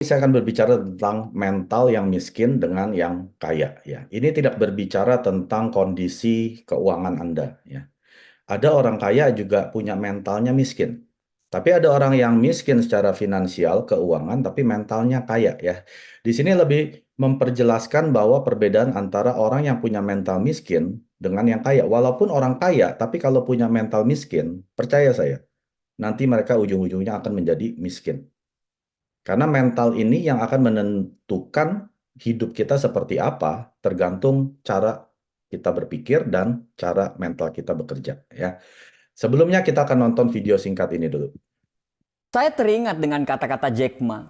Saya akan berbicara tentang mental yang miskin dengan yang kaya ya. Ini tidak berbicara tentang kondisi keuangan Anda ya. Ada orang kaya juga punya mentalnya miskin. Tapi ada orang yang miskin secara finansial, keuangan, tapi mentalnya kaya ya. Di sini lebih memperjelaskan bahwa perbedaan antara orang yang punya mental miskin dengan yang kaya. Walaupun orang kaya, tapi kalau punya mental miskin, percaya saya, nanti mereka ujung-ujungnya akan menjadi miskin. Karena mental ini yang akan menentukan hidup kita seperti apa, tergantung cara kita berpikir dan cara mental kita bekerja ya. Sebelumnya kita akan nonton video singkat ini dulu. Saya teringat dengan kata-kata Jack Ma.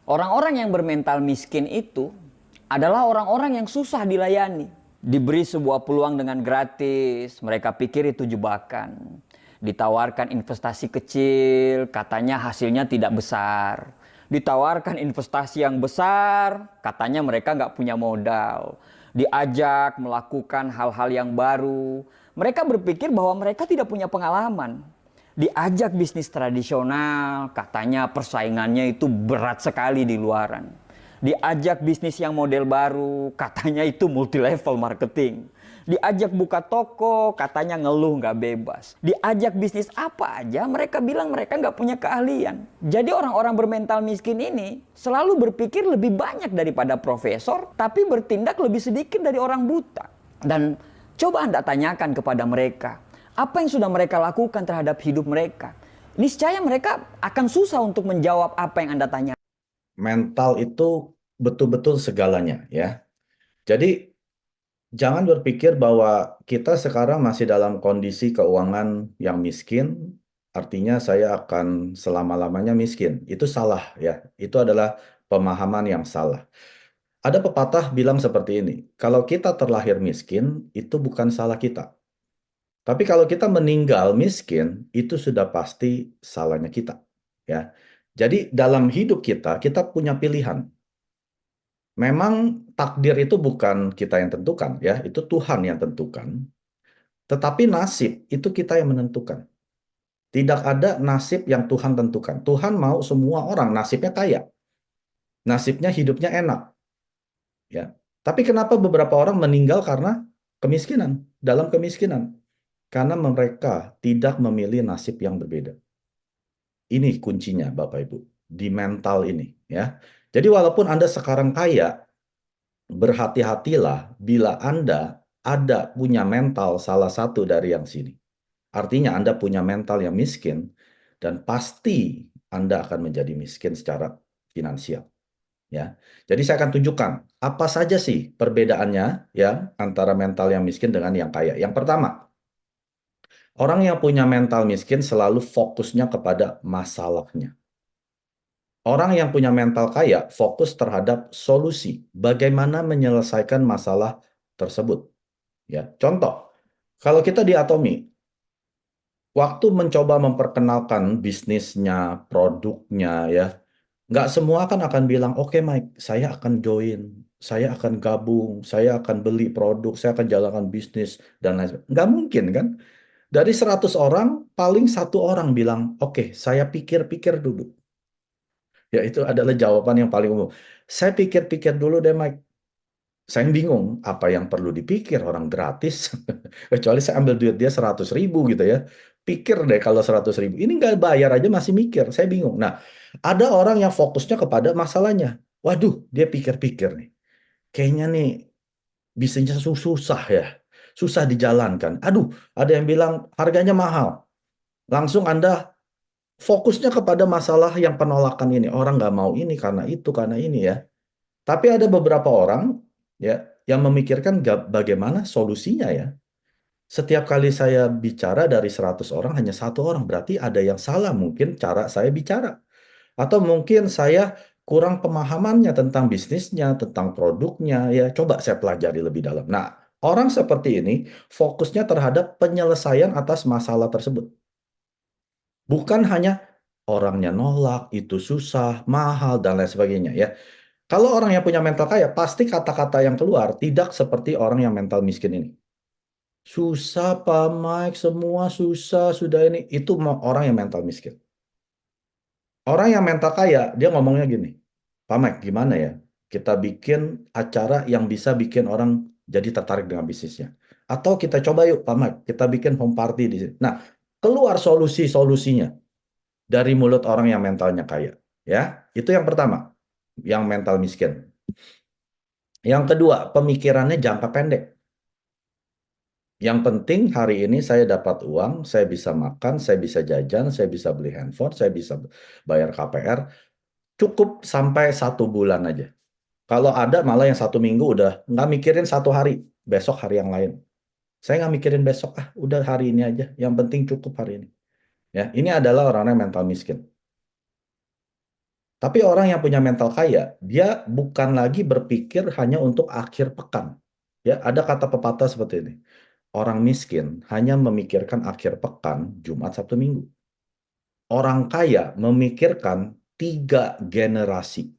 Orang-orang yang bermental miskin itu adalah orang-orang yang susah dilayani. Diberi sebuah peluang dengan gratis, mereka pikir itu jebakan. Ditawarkan investasi kecil, katanya hasilnya tidak besar. Ditawarkan investasi yang besar, katanya mereka nggak punya modal. Diajak melakukan hal-hal yang baru, mereka berpikir bahwa mereka tidak punya pengalaman. Diajak bisnis tradisional, katanya persaingannya itu berat sekali di luaran. Diajak bisnis yang model baru, katanya itu multi level marketing. Diajak buka toko, katanya ngeluh nggak bebas. Diajak bisnis apa aja, mereka bilang mereka nggak punya keahlian. Jadi orang-orang bermental miskin ini selalu berpikir lebih banyak daripada profesor, tapi bertindak lebih sedikit dari orang buta. Dan coba Anda tanyakan kepada mereka, apa yang sudah mereka lakukan terhadap hidup mereka? Niscaya mereka akan susah untuk menjawab apa yang Anda tanya. Mental itu betul-betul segalanya ya. Jadi jangan berpikir bahwa kita sekarang masih dalam kondisi keuangan yang miskin, artinya saya akan selama-lamanya miskin. Itu salah ya. Itu adalah pemahaman yang salah. Ada pepatah bilang seperti ini, kalau kita terlahir miskin, itu bukan salah kita. Tapi kalau kita meninggal miskin, itu sudah pasti salahnya kita. Ya. Jadi dalam hidup kita, kita punya pilihan. Memang takdir itu bukan kita yang tentukan, ya, itu Tuhan yang tentukan. Tetapi nasib itu kita yang menentukan. Tidak ada nasib yang Tuhan tentukan. Tuhan mau semua orang nasibnya kaya, nasibnya hidupnya enak. Ya. Tapi kenapa beberapa orang meninggal karena kemiskinan, dalam kemiskinan? Karena mereka tidak memilih nasib yang berbeda. Ini kuncinya, Bapak Ibu, di mental ini, ya. Jadi walaupun Anda sekarang kaya, berhati-hatilah bila Anda ada punya mental salah satu dari yang sini. Artinya Anda punya mental yang miskin dan pasti Anda akan menjadi miskin secara finansial. Ya, jadi saya akan tunjukkan apa saja sih perbedaannya ya antara mental yang miskin dengan yang kaya. Yang pertama, orang yang punya mental miskin selalu fokusnya kepada masalahnya. Orang yang punya mental kaya fokus terhadap solusi, bagaimana menyelesaikan masalah tersebut. Ya, contoh, kalau kita di Atomi, waktu mencoba memperkenalkan bisnisnya, produknya, ya, nggak semua kan akan bilang, oke Mike, saya akan join, saya akan gabung, saya akan beli produk, saya akan jalankan bisnis, dan lain sebagainya. Nggak mungkin kan? Dari 100 orang, paling satu orang bilang, oke, saya pikir-pikir dulu. Ya, itu adalah jawaban yang paling umum. Saya pikir-pikir dulu deh, Mike. Saya bingung, apa yang perlu dipikir orang gratis. Kecuali saya ambil duit dia 100.000 gitu ya. Pikir deh kalau 100.000. Ini nggak bayar aja masih mikir. Saya bingung. Nah, ada orang yang fokusnya kepada masalahnya. Waduh, dia pikir-pikir nih. Kayaknya nih bisnisnya susah ya. Susah dijalankan. Aduh, ada yang bilang harganya mahal. Langsung Anda fokusnya kepada masalah yang penolakan ini. Orang nggak mau ini karena ini ya. Tapi ada beberapa orang ya yang memikirkan bagaimana solusinya ya. Setiap kali saya bicara dari 100 orang hanya satu orang, berarti ada yang salah mungkin cara saya bicara. Atau mungkin saya kurang pemahamannya tentang bisnisnya, tentang produknya, ya coba saya pelajari lebih dalam. Nah, orang seperti ini fokusnya terhadap penyelesaian atas masalah tersebut. Bukan hanya orangnya nolak, itu susah, mahal, dan lain sebagainya ya. Kalau orang yang punya mental kaya, pasti kata-kata yang keluar tidak seperti orang yang mental miskin ini. Susah, Pak Mike, semua susah, sudah ini. Itu orang yang mental miskin. Orang yang mental kaya, dia ngomongnya gini. Pak Mike, gimana ya? Kita bikin acara yang bisa bikin orang jadi tertarik dengan bisnisnya. Atau kita coba yuk, Pak Mike, kita bikin home party di sini. Nah, keluar solusi-solusinya dari mulut orang yang mentalnya kaya. Ya, itu yang pertama, yang mental miskin. Yang kedua, pemikirannya jangka pendek. Yang penting hari ini saya dapat uang, saya bisa makan, saya bisa jajan, saya bisa beli handphone, saya bisa bayar KPR, cukup sampai 1 bulan aja. Kalau ada malah yang 1 minggu udah nggak mikirin 1 hari, besok hari yang lain. Saya nggak mikirin besok, udah hari ini aja. Yang penting cukup hari ini. Ya, ini adalah orang yang mental miskin. Tapi orang yang punya mental kaya, dia bukan lagi berpikir hanya untuk akhir pekan. Ya, ada kata pepatah seperti ini. Orang miskin hanya memikirkan akhir pekan, Jumat, Sabtu, Minggu. Orang kaya memikirkan 3 generasi.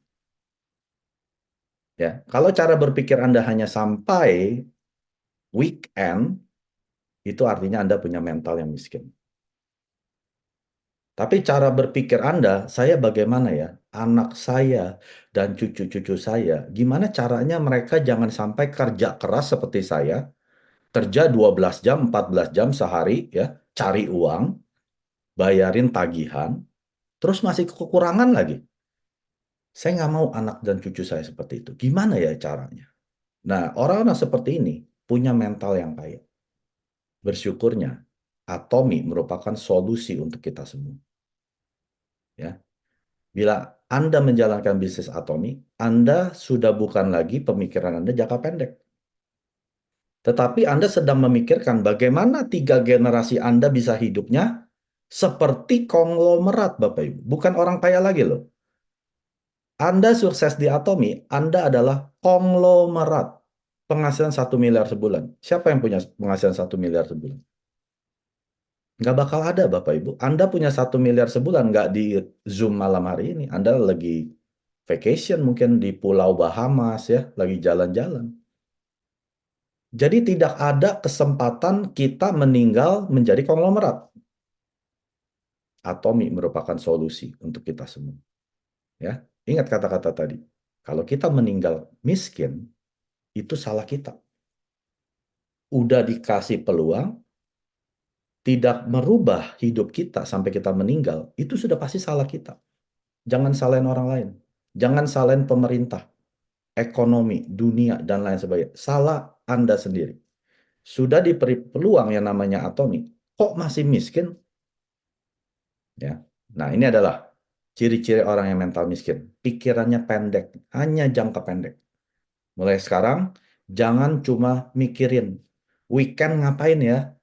Ya, kalau cara berpikir Anda hanya sampai weekend, itu artinya Anda punya mental yang miskin. Tapi cara berpikir Anda, saya bagaimana ya? Anak saya dan cucu-cucu saya, gimana caranya mereka jangan sampai kerja keras seperti saya, kerja 12 jam, 14 jam sehari, ya, cari uang, bayarin tagihan, terus masih kekurangan lagi. Saya nggak mau anak dan cucu saya seperti itu. Gimana ya caranya? Nah, orang-orang seperti ini punya mental yang kaya. Bersyukurnya, Atomi merupakan solusi untuk kita semua. Ya, bila Anda menjalankan bisnis Atomi, Anda sudah bukan lagi pemikiran Anda jangka pendek. Tetapi Anda sedang memikirkan bagaimana 3 generasi Anda bisa hidupnya seperti konglomerat, Bapak Ibu. Bukan orang kaya lagi loh. Anda sukses di Atomi, Anda adalah konglomerat. Penghasilan 1 miliar sebulan. Siapa yang punya penghasilan 1 miliar sebulan? Nggak bakal ada, Bapak Ibu. Anda punya 1 miliar sebulan, nggak di Zoom malam hari ini. Anda lagi vacation mungkin di Pulau Bahamas ya, lagi jalan-jalan. Jadi tidak ada kesempatan kita meninggal menjadi konglomerat. Atomi merupakan solusi untuk kita semua. Ya, ingat kata-kata tadi. Kalau kita meninggal miskin, itu salah kita. Udah dikasih peluang, tidak merubah hidup kita sampai kita meninggal, itu sudah pasti salah kita. Jangan salahin orang lain. Jangan salahin pemerintah, ekonomi, dunia, dan lain sebagainya. Salah Anda sendiri. Sudah diberi peluang yang namanya Atomi, kok masih miskin? Ya. Nah, ini adalah ciri-ciri orang yang mental miskin. Pikirannya pendek, hanya jangka pendek. Mulai sekarang, jangan cuma mikirin weekend ngapain ya,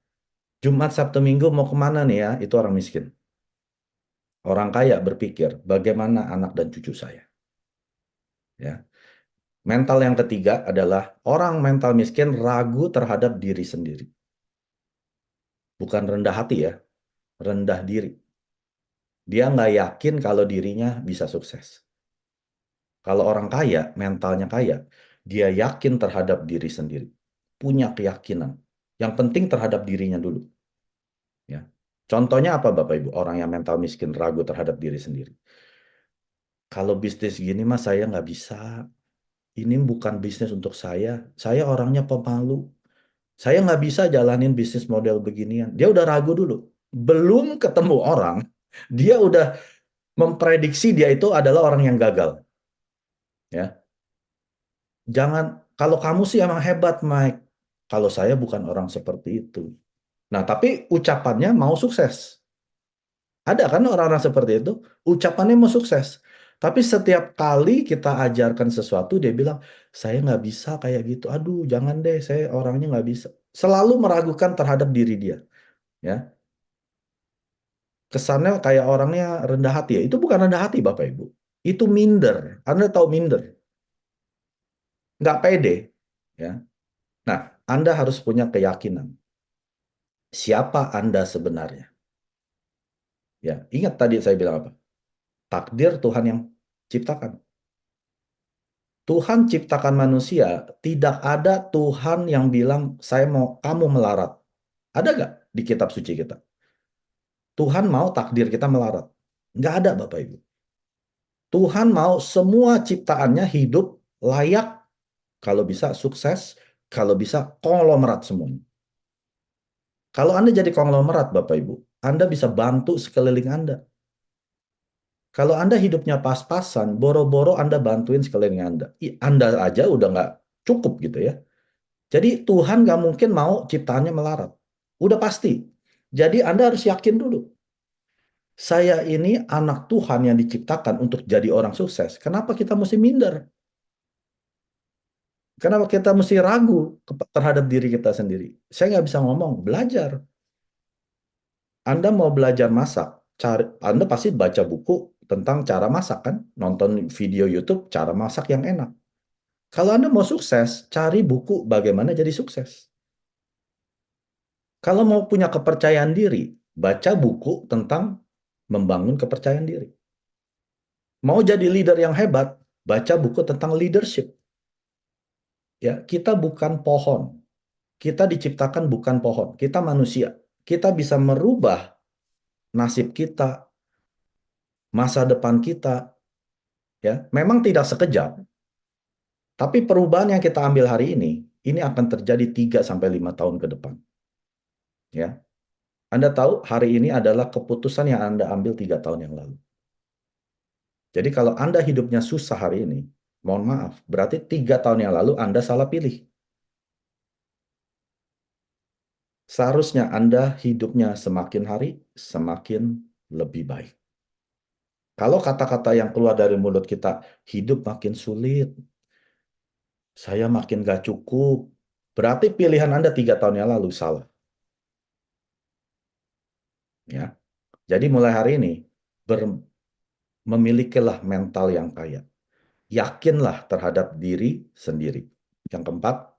Jumat, Sabtu, Minggu mau kemana nih ya, itu orang miskin. Orang kaya berpikir, bagaimana anak dan cucu saya. Ya. Mental yang ketiga adalah orang mental miskin ragu terhadap diri sendiri. Bukan rendah hati ya, rendah diri. Dia nggak yakin kalau dirinya bisa sukses. Kalau orang kaya, mentalnya kaya, dia yakin terhadap diri sendiri. Punya keyakinan. Yang penting terhadap dirinya dulu. Ya. Contohnya apa Bapak Ibu? Orang yang mental miskin ragu terhadap diri sendiri. Kalau bisnis gini mas saya nggak bisa. Ini bukan bisnis untuk saya. Saya orangnya pemalu. Saya nggak bisa jalanin bisnis model beginian. Dia udah ragu dulu. Belum ketemu orang, dia udah memprediksi dia itu adalah orang yang gagal. Ya, jangan. Kalau kamu sih emang hebat, Mike. Kalau saya bukan orang seperti itu. Nah, tapi ucapannya mau sukses. Ada kan orang-orang seperti itu, ucapannya mau sukses. Tapi setiap kali kita ajarkan sesuatu, dia bilang, saya nggak bisa kayak gitu. Aduh, jangan deh, saya orangnya nggak bisa. Selalu meragukan terhadap diri dia. Ya, kesannya kayak orangnya rendah hati ya. Itu bukan rendah hati, Bapak Ibu. Itu minder. Anda tahu minder. Nggak pede. Ya. Nah, Anda harus punya keyakinan. Siapa Anda sebenarnya? Ya, ingat tadi saya bilang apa? Takdir Tuhan yang ciptakan. Tuhan ciptakan manusia, tidak ada Tuhan yang bilang, saya mau kamu melarat. Ada nggak di kitab suci kita? Tuhan mau takdir kita melarat. Nggak ada, Bapak Ibu. Tuhan mau semua ciptaannya hidup layak, kalau bisa sukses, kalau bisa konglomerat semuanya. Kalau Anda jadi konglomerat, Bapak Ibu, Anda bisa bantu sekeliling Anda. Kalau Anda hidupnya pas-pasan, boro-boro Anda bantuin sekeliling Anda. Anda aja udah nggak cukup gitu ya. Jadi Tuhan nggak mungkin mau ciptaannya melarat. Udah pasti. Jadi Anda harus yakin dulu. Saya ini anak Tuhan yang diciptakan untuk jadi orang sukses. Kenapa kita mesti minder? Kenapa kita mesti ragu terhadap diri kita sendiri? Saya nggak bisa ngomong, belajar. Anda mau belajar masak, Anda pasti baca buku tentang cara masak kan? Nonton video YouTube cara masak yang enak. Kalau Anda mau sukses, cari buku bagaimana jadi sukses. Kalau mau punya kepercayaan diri, baca buku tentang membangun kepercayaan diri. Mau jadi leader yang hebat, baca buku tentang leadership. Ya, kita bukan pohon. Kita diciptakan bukan pohon. Kita manusia. Kita bisa merubah nasib kita, masa depan kita. Ya, memang tidak sekejap, tapi perubahan yang kita ambil hari ini akan terjadi 3 sampai 5 tahun ke depan. Ya, Anda tahu hari ini adalah keputusan yang Anda ambil 3 tahun yang lalu. Jadi kalau Anda hidupnya susah hari ini, mohon maaf, berarti 3 tahun yang lalu Anda salah pilih. Seharusnya Anda hidupnya semakin hari, semakin lebih baik. Kalau kata-kata yang keluar dari mulut kita, hidup makin sulit, saya makin gak cukup, berarti pilihan Anda 3 tahun yang lalu salah. Ya, jadi mulai hari ini, memilikilah mental yang kaya. Yakinlah terhadap diri sendiri. Yang keempat,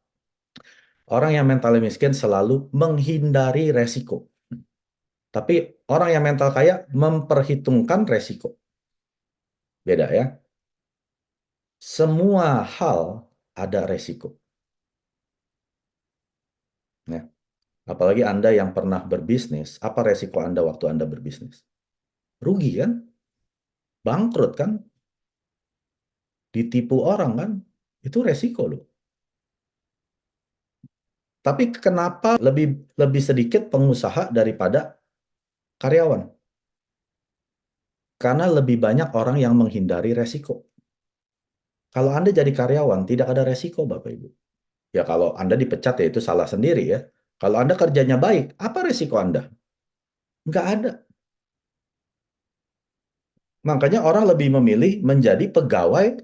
orang yang mentalnya miskin selalu menghindari resiko. Tapi orang yang mental kaya memperhitungkan resiko. Beda ya. Semua hal ada resiko. Ya. Apalagi Anda yang pernah berbisnis, apa resiko Anda waktu Anda berbisnis? Rugi kan? Bangkrut kan? Ditipu orang kan? Itu resiko loh. Tapi kenapa lebih lebih sedikit pengusaha daripada karyawan? Karena lebih banyak orang yang menghindari resiko. Kalau Anda jadi karyawan, tidak ada resiko, Bapak Ibu. Ya kalau Anda dipecat ya itu salah sendiri ya. Kalau Anda kerjanya baik, apa resiko Anda? Nggak ada. Makanya orang lebih memilih menjadi pegawai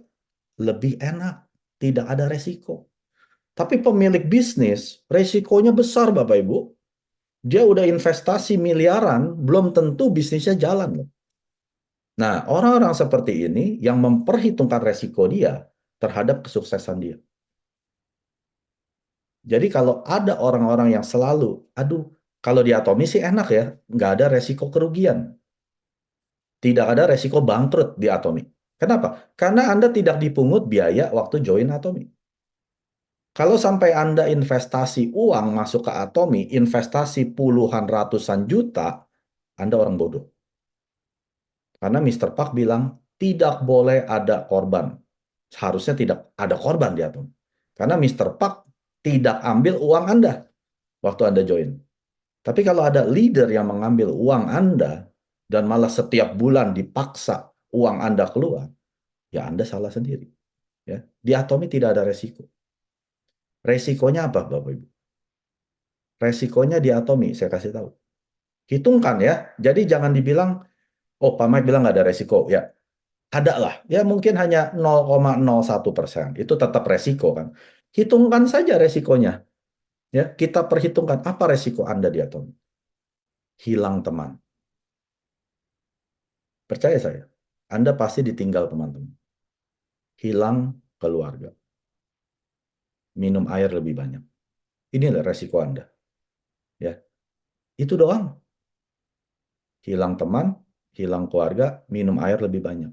lebih enak. Tidak ada resiko. Tapi pemilik bisnis, resikonya besar Bapak Ibu. Dia udah investasi miliaran, belum tentu bisnisnya jalan loh. Nah, orang-orang seperti ini yang memperhitungkan resiko dia terhadap kesuksesan dia. Jadi kalau ada orang-orang yang selalu, aduh, kalau di Atomi sih enak ya, nggak ada resiko kerugian. Tidak ada resiko bangkrut di Atomi. Kenapa? Karena Anda tidak dipungut biaya waktu join Atomi. Kalau sampai Anda investasi uang masuk ke Atomi, investasi puluhan ratusan juta, Anda orang bodoh. Karena Mr. Park bilang, tidak boleh ada korban. Seharusnya tidak ada korban di Atomi. Karena Mr. Park tidak ambil uang Anda waktu Anda join. Tapi kalau ada leader yang mengambil uang Anda dan malah setiap bulan dipaksa uang Anda keluar, ya Anda salah sendiri. Ya. Di Atomi tidak ada resiko. Resikonya apa, Bapak Ibu? Resikonya di Atomi, saya kasih tahu. Hitungkan ya. Jadi jangan dibilang, oh Pak Mike bilang nggak ada resiko. Ya, ada lah. Ya mungkin hanya 0,01%. Itu tetap resiko kan. Hitungkan saja resikonya. Ya, kita perhitungkan apa resiko Anda di Atomi. Hilang teman. Percaya saya, Anda pasti ditinggal teman-teman. Hilang keluarga. Minum air lebih banyak. Inilah resiko Anda. Ya, itu doang. Hilang teman, hilang keluarga, minum air lebih banyak.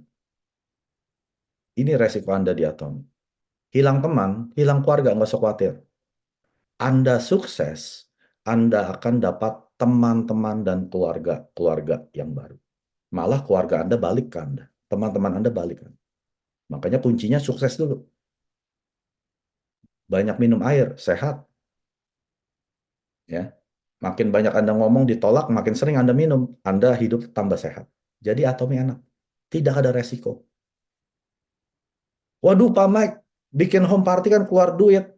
Ini resiko Anda di Atomi. Hilang teman, hilang keluarga, nggak usah khawatir. Anda sukses, Anda akan dapat teman-teman dan keluarga-keluarga yang baru. Malah keluarga Anda balik ke Anda. teman-teman Anda balik kan. Makanya kuncinya sukses dulu. Banyak minum air, sehat. Ya, makin banyak Anda ngomong ditolak, makin sering Anda minum, Anda hidup tambah sehat. Jadi Atomi enak. Tidak ada resiko. Waduh, Pak Mike, bikin home party kan keluar duit.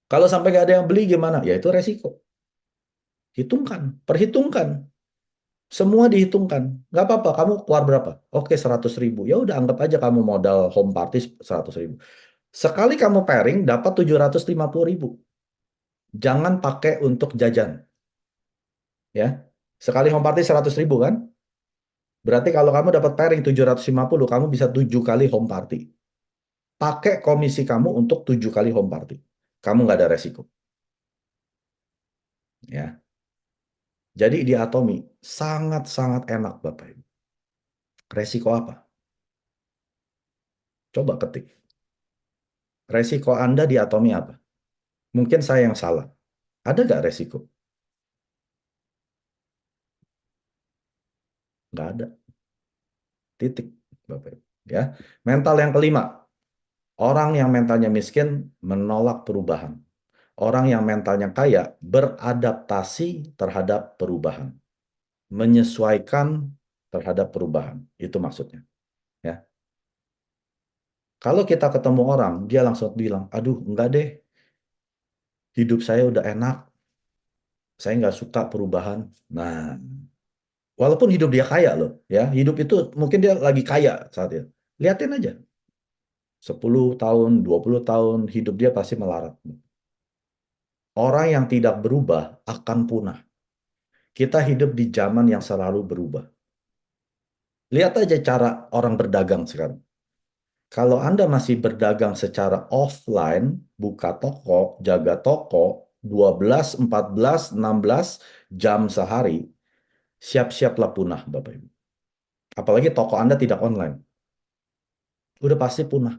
Kalau sampai nggak ada yang beli gimana? Ya itu resiko. Hitungkan, perhitungkan. Semua dihitungkan. Nggak apa-apa, kamu keluar berapa? Oke, 100.000. Ya udah, anggap aja kamu modal home party 100.000. Sekali kamu pairing, dapat 750.000. Jangan pakai untuk jajan. Ya, sekali home party 100.000 kan? Berarti kalau kamu dapat pairing 750, kamu bisa 7 kali home party. Pakai komisi kamu untuk 7 kali home party. Kamu nggak ada resiko. Ya. Jadi di Atomi sangat-sangat enak Bapak Ibu. Resiko apa? Coba ketik. Resiko Anda di Atomi apa? Mungkin saya yang salah. Ada nggak resiko? Nggak ada. Titik. Bapak Ibu. Ya. Mental yang kelima. Orang yang mentalnya miskin menolak perubahan. Orang yang mentalnya kaya beradaptasi terhadap perubahan. Menyesuaikan terhadap perubahan. Itu maksudnya. Ya. Kalau kita ketemu orang, dia langsung bilang, aduh enggak deh, hidup saya udah enak, saya nggak suka perubahan. Nah, walaupun hidup dia kaya loh, ya, hidup itu mungkin dia lagi kaya saat itu. Lihatin aja, 10 tahun, 20 tahun, hidup dia pasti melarat. Orang yang tidak berubah akan punah. Kita hidup di zaman yang selalu berubah. Lihat aja cara orang berdagang sekarang. Kalau Anda masih berdagang secara offline, buka toko, jaga toko, 12, 14, 16 jam sehari, siap-siaplah punah, Bapak Ibu. Apalagi toko Anda tidak online. Udah pasti punah.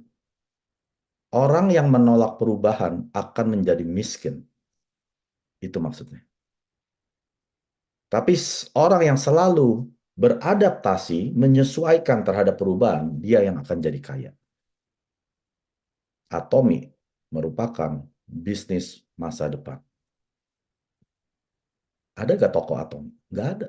Orang yang menolak perubahan akan menjadi miskin. Itu maksudnya. Tapi orang yang selalu beradaptasi, menyesuaikan terhadap perubahan, dia yang akan jadi kaya. Atomi merupakan bisnis masa depan. Ada gak toko Atomi? Nggak ada.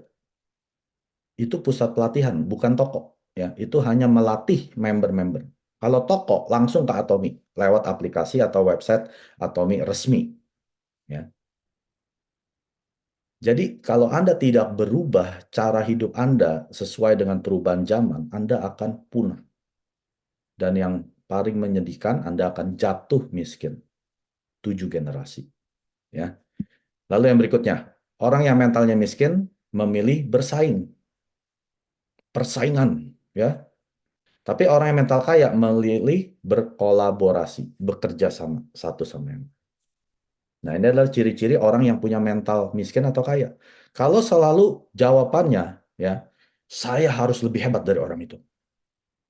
Itu pusat pelatihan, bukan toko. Ya, itu hanya melatih member-member. Kalau toko langsung ke Atomi lewat aplikasi atau website Atomi resmi. Ya. Jadi kalau Anda tidak berubah cara hidup Anda sesuai dengan perubahan zaman, Anda akan punah. Dan yang paling menyedihkan, Anda akan jatuh miskin. 7 generasi. Ya. Lalu yang berikutnya, orang yang mentalnya miskin memilih bersaing. Persaingan. Ya. Tapi orang yang mental kaya memilih berkolaborasi, bekerja sama satu sama yang lain. Nah, ini adalah ciri-ciri orang yang punya mental miskin atau kaya. Kalau selalu jawabannya, ya, saya harus lebih hebat dari orang itu.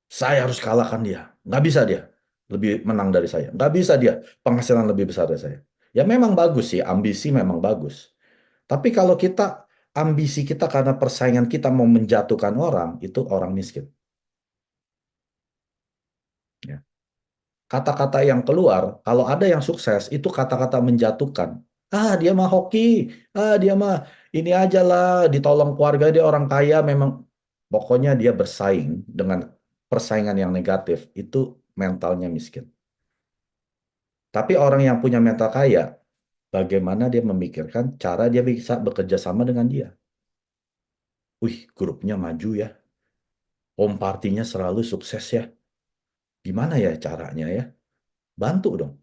Saya harus kalahkan dia. Nggak bisa dia lebih menang dari saya. Nggak bisa dia penghasilan lebih besar dari saya. Ya memang bagus sih, ambisi memang bagus. Tapi kalau kita, ambisi kita karena persaingan kita mau menjatuhkan orang, itu orang miskin. Ya. Kata-kata yang keluar, kalau ada yang sukses, itu kata-kata menjatuhkan. Ah, dia mah hoki. Ah, dia mah ini aja lah, ditolong keluarga, dia orang kaya, memang. Pokoknya dia bersaing dengan persaingan yang negatif, itu mentalnya miskin. Tapi orang yang punya mental kaya, bagaimana dia memikirkan cara dia bisa bekerja sama dengan dia. Wih, grupnya maju ya. Home partinya selalu sukses ya. Gimana ya caranya ya? Bantu dong.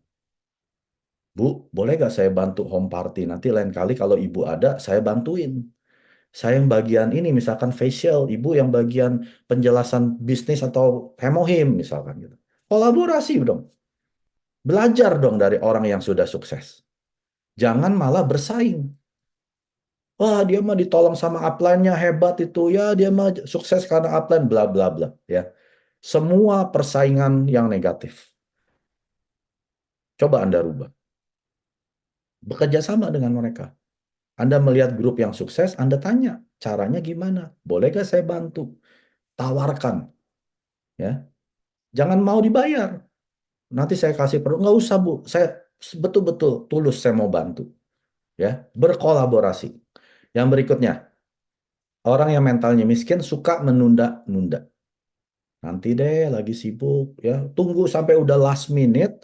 Bu, boleh nggak saya bantu home party? Nanti lain kali kalau ibu ada, saya bantuin. Saya yang bagian ini, misalkan facial, ibu yang bagian penjelasan bisnis atau hemohim, misalkan gitu. Kolaborasi dong. Belajar dong dari orang yang sudah sukses. Jangan malah bersaing. Wah, dia mah ditolong sama upline-nya hebat itu. Ya, dia mah sukses karena upline, bla bla bla. Ya, semua persaingan yang negatif. Coba Anda rubah. Bekerja sama dengan mereka. Anda melihat grup yang sukses, Anda tanya, caranya gimana? Boleh gak saya bantu? Tawarkan. Ya, jangan mau dibayar. Nanti saya kasih perlu, nggak usah Bu. Saya betul-betul tulus, saya mau bantu. Ya, berkolaborasi. Yang berikutnya, orang yang mentalnya miskin suka menunda-nunda. Nanti deh, lagi sibuk, ya. Tunggu sampai udah last minute,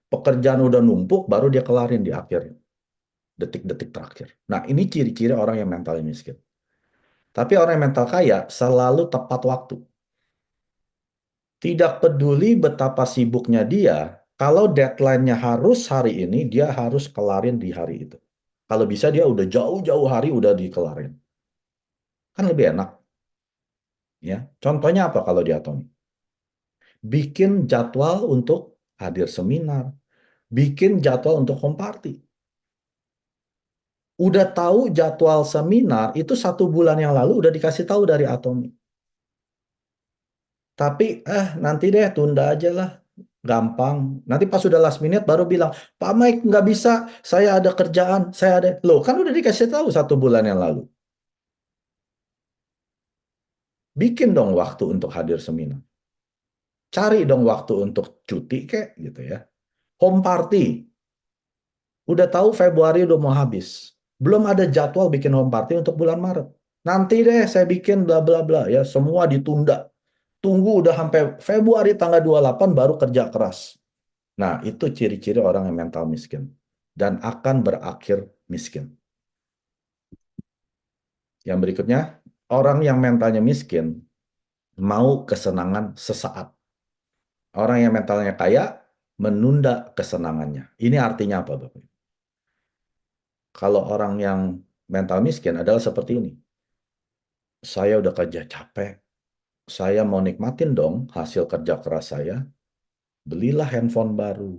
pekerjaan udah numpuk, baru dia kelarin di akhir detik-detik terakhir. Nah, ini ciri-ciri orang yang mentalnya miskin. Tapi orang yang mental kaya selalu tepat waktu. Tidak peduli betapa sibuknya dia, kalau deadline-nya harus hari ini, dia harus kelarin di hari itu. Kalau bisa dia udah jauh-jauh hari udah dikelarin. Kan lebih enak, ya. Contohnya apa kalau di Atomi? Bikin jadwal untuk hadir seminar, bikin jadwal untuk home party. Udah tahu jadwal seminar itu 1 bulan yang lalu udah dikasih tahu dari Atomi. Tapi nanti deh tunda aja lah. Gampang. Nanti pas sudah last minute baru bilang, Pak Mike nggak bisa, saya ada kerjaan, saya ada. Loh kan udah dikasih tahu 1 bulan yang lalu. Bikin dong waktu untuk hadir seminar. Cari dong waktu untuk cuti kek gitu ya. Home party. Udah tahu Februari udah mau habis. Belum ada jadwal bikin home party untuk bulan Maret. Nanti deh saya bikin bla bla bla ya. Semua ditunda. Tunggu udah sampai Februari tanggal 28 baru kerja keras. Nah, itu ciri-ciri orang yang mental miskin. Dan akan berakhir miskin. Yang berikutnya, orang yang mentalnya miskin mau kesenangan sesaat. Orang yang mentalnya kaya menunda kesenangannya. Ini artinya apa, Bapak? Kalau orang yang mental miskin adalah seperti ini. Saya udah kerja capek, saya mau nikmatin dong hasil kerja keras saya, belilah handphone baru,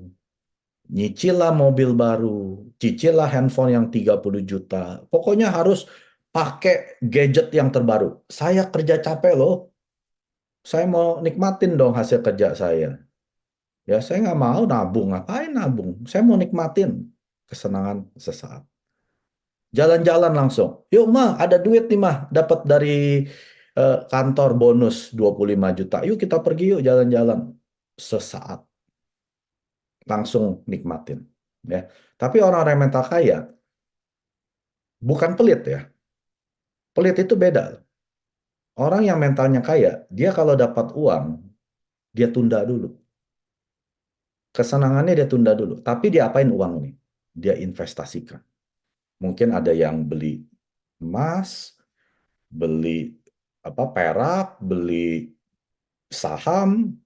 nyicilah mobil baru, cicilah handphone yang 30 juta. Pokoknya harus pakai gadget yang terbaru. Saya kerja capek loh, saya mau nikmatin dong hasil kerja saya. Ya saya nggak mau nabung, ngapain nabung? Saya mau nikmatin kesenangan sesaat. Jalan-jalan langsung. Yuk mah, ada duit nih mah, dapat dari kantor bonus 25 juta. Yuk kita pergi yuk jalan-jalan. Sesaat. Langsung nikmatin. Ya. Tapi orang-orang yang mental kaya, bukan pelit ya. Pelit itu beda. Orang yang mentalnya kaya, dia kalau dapat uang, dia tunda dulu. Kesenangannya dia tunda dulu. Tapi dia apain uang ini? Dia investasikan. Mungkin ada yang beli emas, beli perak, beli saham,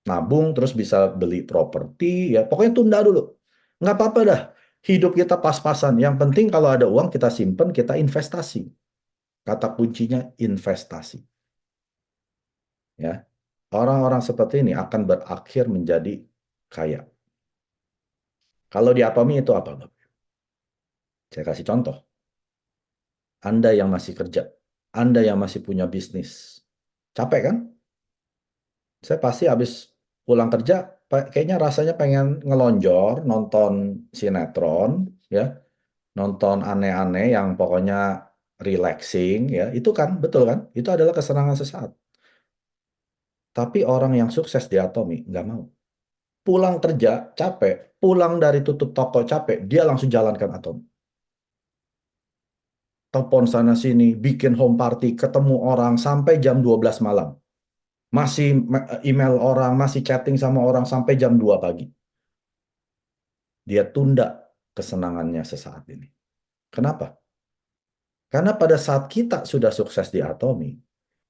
nabung, terus bisa beli properti, ya pokoknya tunda dulu. Nggak apa-apa dah, hidup kita pas-pasan. Yang penting kalau ada uang kita simpen, kita investasi. Kata kuncinya investasi. Ya, orang-orang seperti ini akan berakhir menjadi kaya. Kalau di Atomi itu apa, Bang? Saya kasih contoh. Anda yang masih kerja, Anda yang masih punya bisnis, capek kan? Saya pasti habis pulang kerja, kayaknya rasanya pengen ngelonjor, nonton sinetron, ya, nonton aneh-aneh yang pokoknya relaxing, ya, itu kan, betul kan? Itu adalah kesenangan sesaat. Tapi orang yang sukses di Atomi nggak mau. Pulang kerja capek, pulang dari tutup toko capek, dia langsung jalankan Atomi. Telepon sana sini, bikin home party, ketemu orang sampai jam 12 malam. Masih email orang, masih chatting sama orang sampai jam 2 pagi. Dia tunda kesenangannya sesaat ini. Kenapa? Karena pada saat kita sudah sukses di Atomi,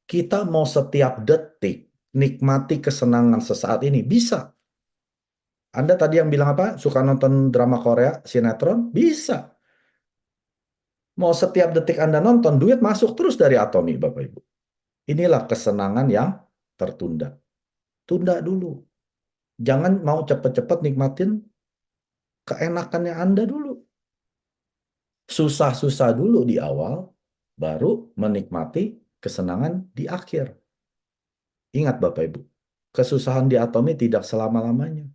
kita mau setiap detik nikmati kesenangan sesaat ini. Bisa. Anda tadi yang bilang apa? Suka nonton drama Korea, sinetron? Bisa. Mau setiap detik Anda nonton, duit masuk terus dari Atomi, Bapak Ibu. Inilah kesenangan yang tertunda. Tunda dulu. Jangan mau cepet-cepet nikmatin keenakannya Anda dulu. Susah-susah dulu di awal, baru menikmati kesenangan di akhir. Ingat Bapak Ibu, kesusahan di Atomi tidak selama-lamanya.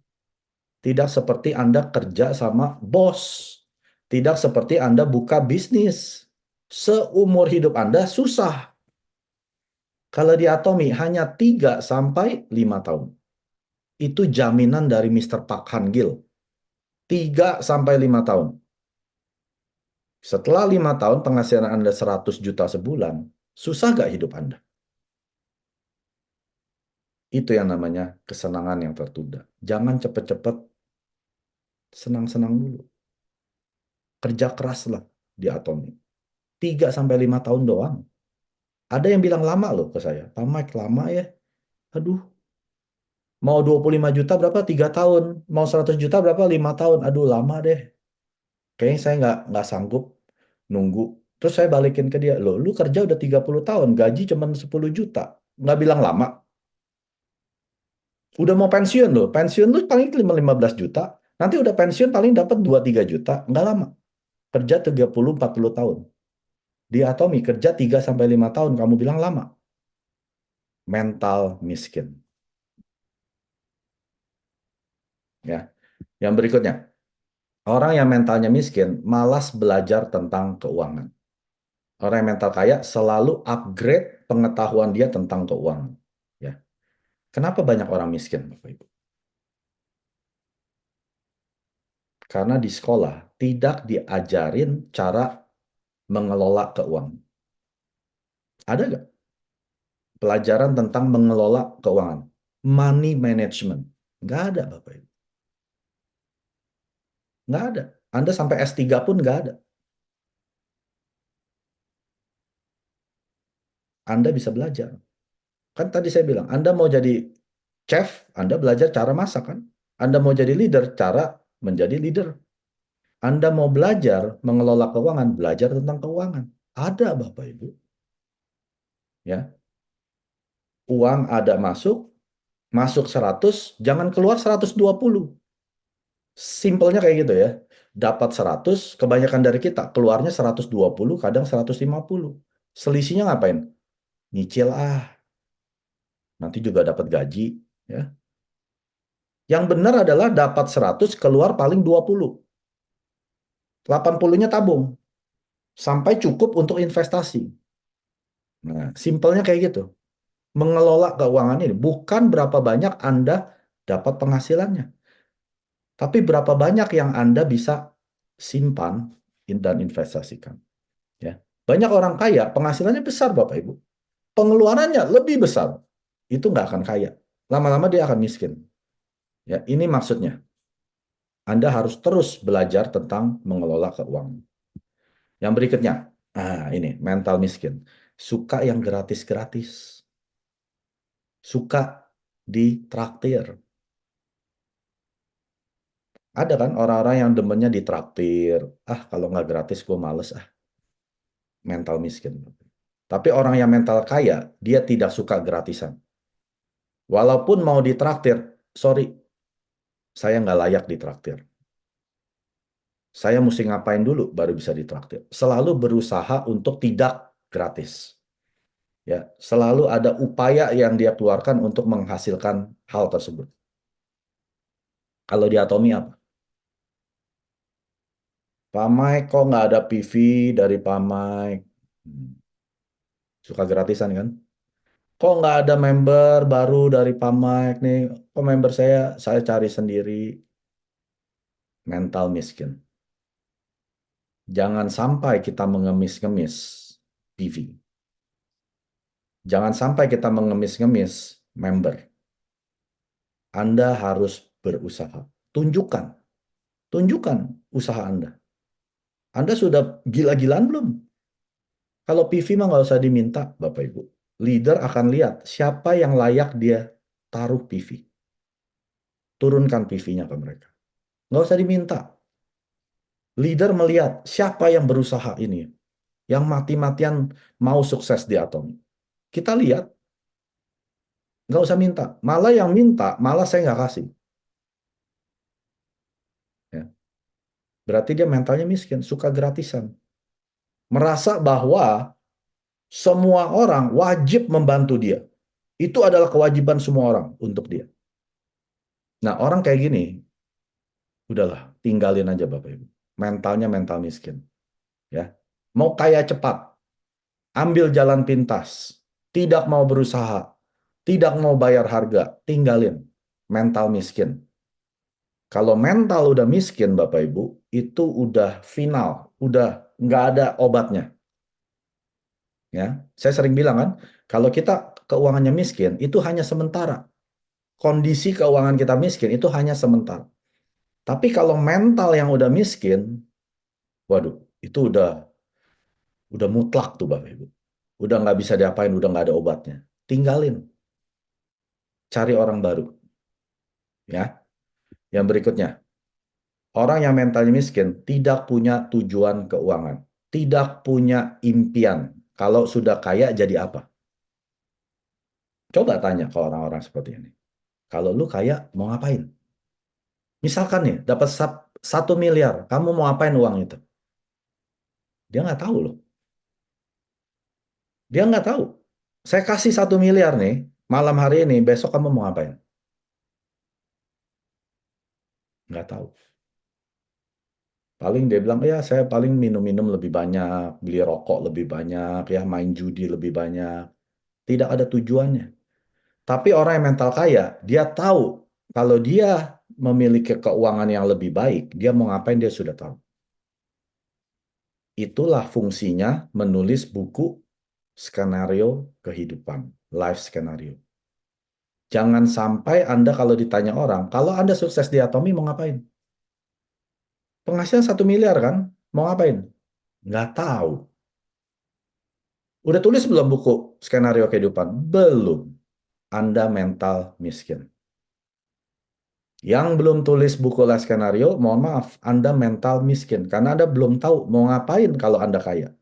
Tidak seperti Anda kerja sama bos. Tidak seperti Anda buka bisnis. Seumur hidup Anda susah. Kalau di Atomi hanya 3 sampai 5 tahun. Itu jaminan dari Mr. Park Han Gil. 3 sampai 5 tahun. Setelah 5 tahun penghasilan Anda 100 juta sebulan, susah gak hidup Anda? Itu yang namanya kesenangan yang tertunda. Jangan cepet-cepet senang-senang dulu. Kerja keraslah di Atomi. 3 sampai 5 tahun doang. Ada yang bilang lama loh ke saya. Pak Mike, lama ya? Aduh, mau 25 juta berapa? 3 tahun. Mau 100 juta berapa? 5 tahun. Aduh, lama deh. Kayaknya saya nggak sanggup nunggu. Terus saya balikin ke dia, loh, lu kerja udah 30 tahun, gaji cuma 10 juta. Nggak bilang lama. Udah mau pensiun loh. Pensiun lu paling 15 juta. Nanti udah pensiun paling dapat 2-3 juta. Nggak lama. Kerja 30-40 tahun. Di Atomi kerja 3 sampai 5 tahun. Kamu bilang lama. Mental miskin. Ya. Yang berikutnya. Orang yang mentalnya miskin malas belajar tentang keuangan. Orang yang mental kaya selalu upgrade pengetahuan dia tentang keuangan. Ya. Kenapa banyak orang miskin, Bapak Ibu? Karena di sekolah tidak diajarin cara mengelola keuangan. Ada nggak pelajaran tentang mengelola keuangan? Money management. Nggak ada, Bapak Ibu. Nggak ada. Anda sampai S3 pun nggak ada. Anda bisa belajar. Kan tadi saya bilang, Anda mau jadi chef, Anda belajar cara masak kan? Anda mau jadi leader, cara menjadi leader. Anda mau belajar mengelola keuangan, belajar tentang keuangan. Ada, Bapak Ibu. Ya, uang ada masuk, masuk 100, jangan keluar 120. Simpelnya kayak gitu ya. Dapat 100, kebanyakan dari kita keluarnya 120, kadang 150. Selisihnya ngapain? Nyicil nanti juga dapat gaji, ya. Yang benar adalah dapat 100, keluar paling 20. 80-nya tabung sampai cukup untuk investasi. Nah, simpelnya kayak gitu. Mengelola keuangan ini bukan berapa banyak Anda dapat penghasilannya, tapi berapa banyak yang Anda bisa simpan dan investasikan. Ya. Banyak orang kaya, penghasilannya besar Bapak Ibu. Pengeluarannya lebih besar. Itu nggak akan kaya. Lama-lama dia akan miskin. Ya, ini maksudnya. Anda harus terus belajar tentang mengelola keuangan. Yang berikutnya, ini mental miskin. Suka yang gratis-gratis. Suka ditraktir. Ada kan orang-orang yang demennya ditraktir. Kalau nggak gratis gue males Mental miskin. Tapi orang yang mental kaya, dia tidak suka gratisan. Walaupun mau ditraktir, sorry, saya nggak layak ditraktir. Saya mesti ngapain dulu baru bisa ditraktir. Selalu berusaha untuk tidak gratis. Ya, selalu ada upaya yang dia keluarkan untuk menghasilkan hal tersebut. Kalau di Atomi apa? Pak Mike, kok nggak ada PV dari Pak Mike? Suka gratisan kan? Kok nggak ada member baru dari Pak Mike nih? Kok member saya cari sendiri. Mental miskin. Jangan sampai kita mengemis-ngemis PV. Jangan sampai kita mengemis-ngemis member. Anda harus berusaha. Tunjukkan. Tunjukkan usaha Anda. Anda sudah gila-gilaan belum? Kalau PV mah nggak usah diminta, Bapak Ibu. Leader akan lihat siapa yang layak dia taruh PV. Turunkan PV-nya ke mereka. Nggak usah diminta. Leader melihat siapa yang berusaha ini. Yang mati-matian mau sukses di Atomi. Kita lihat. Nggak usah minta. Malah yang minta, malah saya nggak kasih. Ya. Berarti dia mentalnya miskin, suka gratisan. Merasa bahwa semua orang wajib membantu dia. Itu adalah kewajiban semua orang untuk dia. Nah, orang kayak gini, udahlah, tinggalin aja Bapak Ibu. Mentalnya mental miskin. Ya. Mau kaya cepat, ambil jalan pintas. tidak mau berusaha, tidak mau bayar harga, tinggalin. Mental miskin. Kalau mental udah miskin, Bapak Ibu, itu udah final, udah nggak ada obatnya. Ya, saya sering bilang kan, kalau kita keuangannya miskin, itu hanya sementara. Kondisi keuangan kita miskin itu hanya sementara. Tapi kalau mental yang udah miskin, waduh, itu udah mutlak tuh Bapak Ibu. Udah nggak bisa diapain, udah nggak ada obatnya. Tinggalin, cari orang baru. Ya, yang berikutnya, orang yang mentalnya miskin tidak punya tujuan keuangan, tidak punya impian. Kalau sudah kaya jadi apa? Coba tanya ke orang-orang seperti ini. Kalau lu kaya mau ngapain? Misalkan nih dapat 1 miliar, kamu mau ngapain uang itu? Dia nggak tahu loh. Dia nggak tahu. Saya kasih 1 miliar nih, malam hari ini, besok kamu mau ngapain? Nggak tahu. Paling dia bilang, ya saya paling minum-minum lebih banyak, beli rokok lebih banyak, ya main judi lebih banyak. Tidak ada tujuannya. Tapi orang yang mental kaya, dia tahu kalau dia memiliki keuangan yang lebih baik, dia mau ngapain dia sudah tahu. Itulah fungsinya menulis buku skenario kehidupan, life skenario. Jangan sampai Anda kalau ditanya orang, kalau Anda sukses di Atomi mau ngapain? Penghasilan 1 miliar kan? Mau ngapain? Nggak tahu. Udah tulis belum buku skenario kehidupan? Belum. Anda mental miskin. Yang belum tulis buku life skenario, mohon maaf, Anda mental miskin. Karena Anda belum tahu mau ngapain kalau Anda kaya.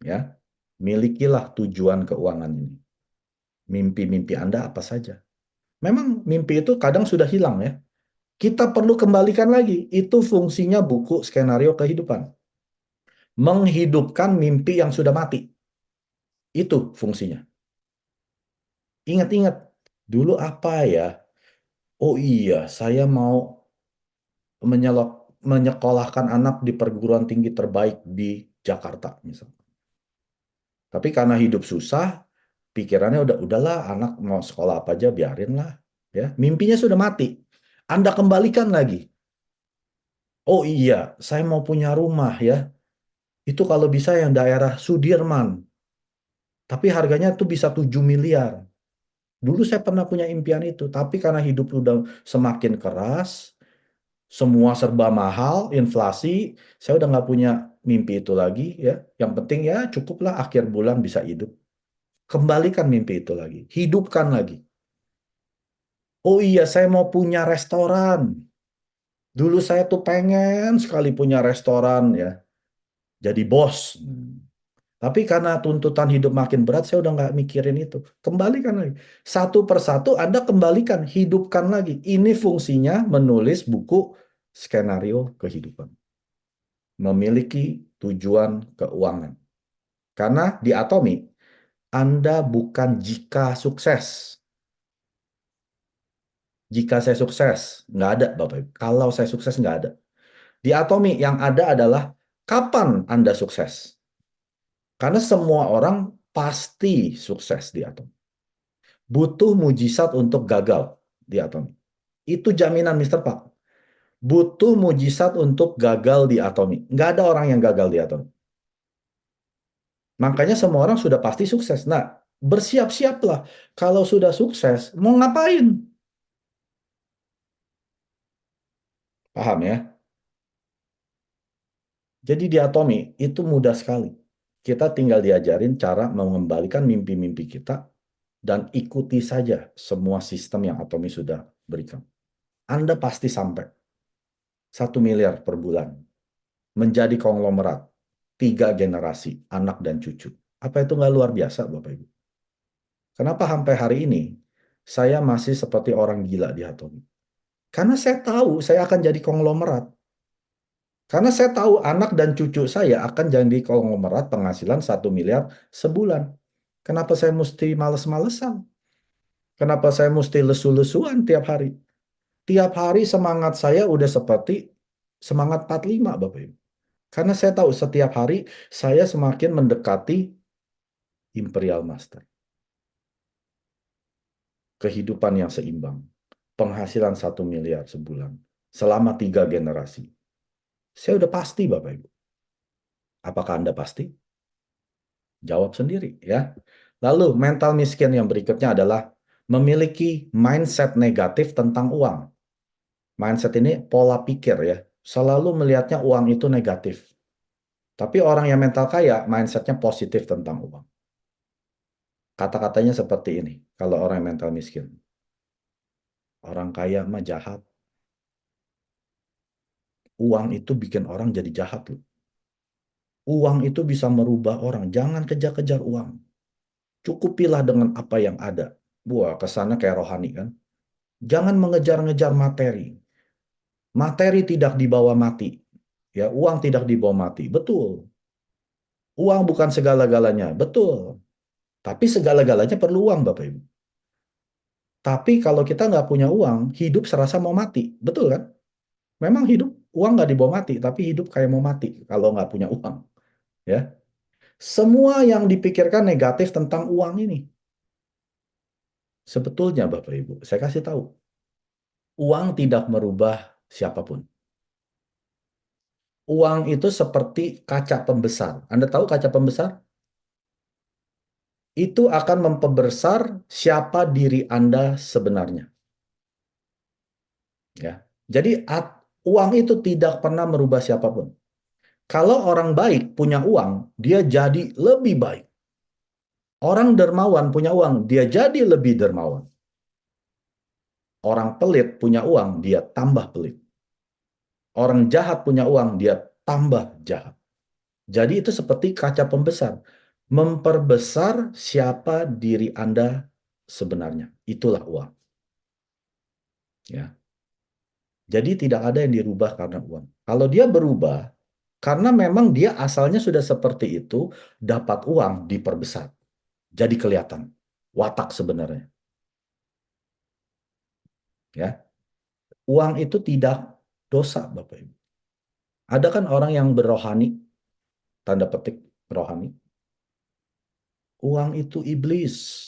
Ya, milikilah tujuan keuangan ini. Mimpi-mimpi Anda apa saja. Memang mimpi itu kadang sudah hilang ya. Kita perlu kembalikan lagi. Itu fungsinya buku skenario kehidupan. Menghidupkan mimpi yang sudah mati. Itu fungsinya. Ingat-ingat, dulu apa ya? Oh iya, saya mau menyekolahkan anak di perguruan tinggi terbaik di Jakarta, misalnya. Tapi karena hidup susah, pikirannya udahlah, anak mau sekolah apa aja, biarin lah. Ya, mimpinya sudah mati. Anda kembalikan lagi. Oh iya, saya mau punya rumah ya. Itu kalau bisa yang daerah Sudirman. Tapi harganya tuh bisa 7 miliar. Dulu saya pernah punya impian itu, tapi karena hidup udah semakin keras, semua serba mahal, inflasi, saya udah nggak punya mimpi itu lagi ya. Yang penting ya cukuplah akhir bulan bisa hidup. Kembalikan mimpi itu lagi, hidupkan lagi. Oh iya, saya mau punya restoran. Dulu saya tuh pengen sekali punya restoran ya, jadi bos. Tapi karena tuntutan hidup makin berat, saya udah nggak mikirin itu. Kembalikan lagi. Satu persatu Anda kembalikan, hidupkan lagi. Ini fungsinya menulis buku skenario kehidupan. Memiliki tujuan keuangan. Karena di Atomi, Anda bukan jika sukses. Jika saya sukses, nggak ada Bapak Ibu. Kalau saya sukses, nggak ada. Di Atomi yang ada adalah kapan Anda sukses. Karena semua orang pasti sukses di Atomi. Butuh mujizat untuk gagal di Atomi. Itu jaminan Mister Pak. Butuh mujizat untuk gagal di Atomi. Nggak ada orang yang gagal di Atomi. Makanya semua orang sudah pasti sukses. Nah, bersiap-siaplah. Kalau sudah sukses, mau ngapain? Paham ya? Jadi di Atomi itu mudah sekali. Kita tinggal diajarin cara mengembalikan mimpi-mimpi kita dan ikuti saja semua sistem yang Atomi sudah berikan. Anda pasti sampai 1 miliar per bulan. Menjadi konglomerat. 3 generasi, anak dan cucu. Apa itu nggak luar biasa, Bapak Ibu? Kenapa sampai hari ini saya masih seperti orang gila di Atomi? Karena saya tahu saya akan jadi konglomerat. Karena saya tahu anak dan cucu saya akan jadi konglomerat penghasilan 1 miliar sebulan. Kenapa saya mesti males-malesan? Kenapa saya mesti lesu-lesuan tiap hari? Tiap hari semangat saya udah seperti semangat 45, Bapak Ibu. Karena saya tahu setiap hari saya semakin mendekati Imperial Master. Kehidupan yang seimbang. Penghasilan 1 miliar sebulan. Selama 3 generasi. Saya udah pasti, Bapak Ibu. Apakah Anda pasti? Jawab sendiri ya. Lalu mental miskin yang berikutnya adalah memiliki mindset negatif tentang uang. Mindset ini pola pikir ya. Selalu melihatnya uang itu negatif. Tapi orang yang mental kaya, mindsetnya positif tentang uang. Kata-katanya seperti ini, kalau orang yang mental miskin. Orang kaya mah jahat. Uang itu bikin orang jadi jahat loh. Uang itu bisa merubah orang. Jangan kejar-kejar uang. Cukupilah dengan apa yang ada. Wah, kesannya kayak rohani kan. Jangan mengejar-ngejar materi. Materi tidak dibawa mati. Ya, uang tidak dibawa mati. Betul. Uang bukan segala-galanya. Betul. Tapi segala-galanya perlu uang, Bapak Ibu. Tapi kalau kita nggak punya uang, hidup serasa mau mati. Betul kan? Memang hidup, uang nggak dibawa mati, tapi hidup kayak mau mati kalau nggak punya uang. Ya, semua yang dipikirkan negatif tentang uang ini. Sebetulnya, Bapak Ibu, saya kasih tahu. Uang tidak merubah siapapun. Uang itu seperti kaca pembesar. Anda tahu kaca pembesar? Itu akan memperbesar siapa diri Anda sebenarnya. Ya. Jadi uang itu tidak pernah merubah siapapun. Kalau orang baik punya uang, dia jadi lebih baik. Orang dermawan punya uang, dia jadi lebih dermawan. Orang pelit punya uang, dia tambah pelit. Orang jahat punya uang, dia tambah jahat. Jadi itu seperti kaca pembesar. Memperbesar siapa diri Anda sebenarnya. Itulah uang. Ya. Jadi tidak ada yang dirubah karena uang. Kalau dia berubah, karena memang dia asalnya sudah seperti itu, dapat uang diperbesar. Jadi kelihatan. Watak sebenarnya. Ya. Uang itu tidak dosa, Bapak Ibu. Ada kan orang yang berrohani, tanda petik rohani. Uang itu iblis.